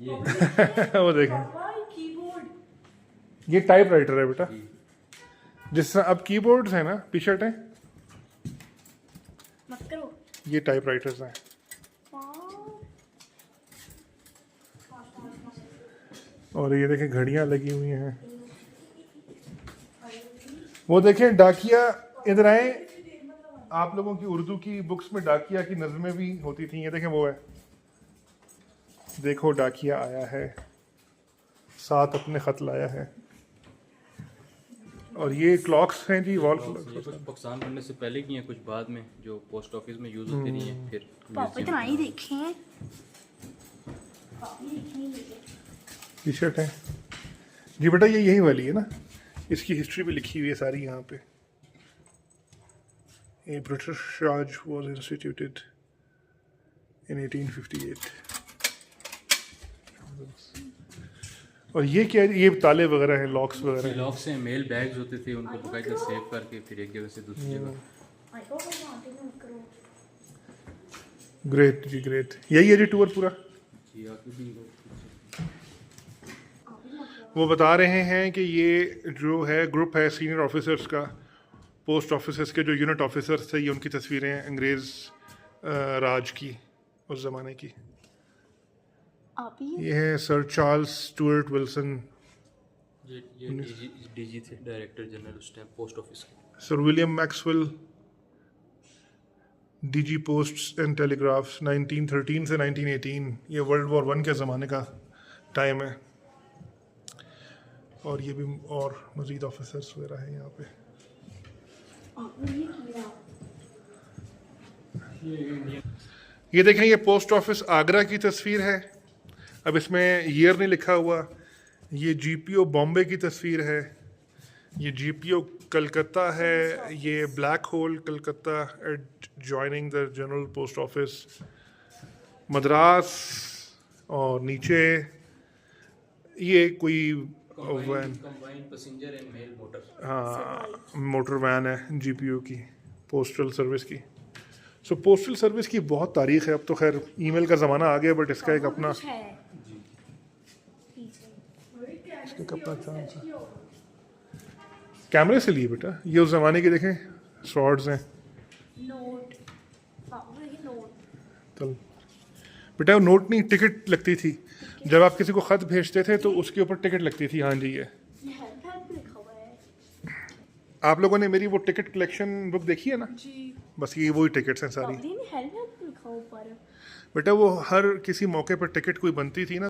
वो देखें, ये टाइप राइटर है बेटा, जिस तरह अब कीबोर्ड्स हैं ना, टी शर्ट है, ये टाइप राइटर्स हैं। और ये देखें घड़ियां लगी हुई हैं। वो देखें डाकिया, इधर आए, आप लोगों की उर्दू की बुक्स में डाकिया की नज़में भी होती थी, ये देखें वो है, देखो डाकिया आया है, साथ अपने खत लाया है। और ये क्लॉक्स हैं जी, वॉल क्लॉक्स। कुछ पाकिस्तान बनने से पहले की हैं, कुछ बाद में जो पोस्ट ऑफिस में यूज होती रही हैं। फिर पापा इतना ही देखें, टी शर्ट है जी बेटा, ये यही वाली है ना, इसकी हिस्ट्री भी लिखी हुई है सारी यहाँ पे। A British Raj was instituted in 1858। और ये क्या है? ये ताले वगैरह हैं, लॉक्स वगैरह हैं। लॉक्स हैं, मेल बैग्स होते थे, उनको बाकायदा सेव करके फिर एक जगह से दूसरी जगह। ग्रेट जी, ग्रेट। यही है जी टूर पूरा। जी आगे भी वो बता रहे हैं कि ये जो है ग्रुप है सीनियर ऑफिसर्स का, पोस्ट ऑफिसर्स के जो यूनिट ऑफिसर्स थे, ये उनकी तस्वीरें हैं अंग्रेज़ राज की, उस ज़माने की। ये है सर चार्ल्स स्टुअर्ट विल्सन, ये डीजी थे, डायरेक्टर जनरल उस टाइम पोस्ट ऑफिस के। Sir William Maxwell, DG posts and telegraphs, 1913 से 1918। ये वर्ल्ड वॉर 1 के ज़माने का टाइम है। और ये भी और मज़ीद ऑफिसर्स वगैरह हैं यहाँ पे। ये देखें, ये पोस्ट ऑफिस आगरा की तस्वीर है। अब इसमें ईयर नहीं लिखा हुआ। ये जीपीओ बॉम्बे की तस्वीर है। ये जीपीओ कलकत्ता है। ये black hole Calcutta at joining the general post office Madras. और नीचे ये कोई van, passenger and mail motor, हाँ मोटर वैन है जीपीओ की, पोस्टल सर्विस की। सो पोस्टल सर्विस की बहुत तारीख है। अब तो खैर ईमेल का ज़माना आ गया, बट इसका एक अपना चांस है। कैमरे से लिए बेटा, ये उस ज़माने के देखें स्वॉर्ड्स हैं। चल बेटा, वो नोट नहीं, टिकट लगती थी। जब आप किसी को ख़त भेजते थे तो उसके ऊपर टिकट लगती थी। हाँ जी, ये आप लोगों ने मेरी वो टिकट कलेक्शन बुक देखी है ना जी? बस ये वही टिकट्स हैं सारी। बेटा वो हर किसी मौके पर टिकट कोई बनती थी ना।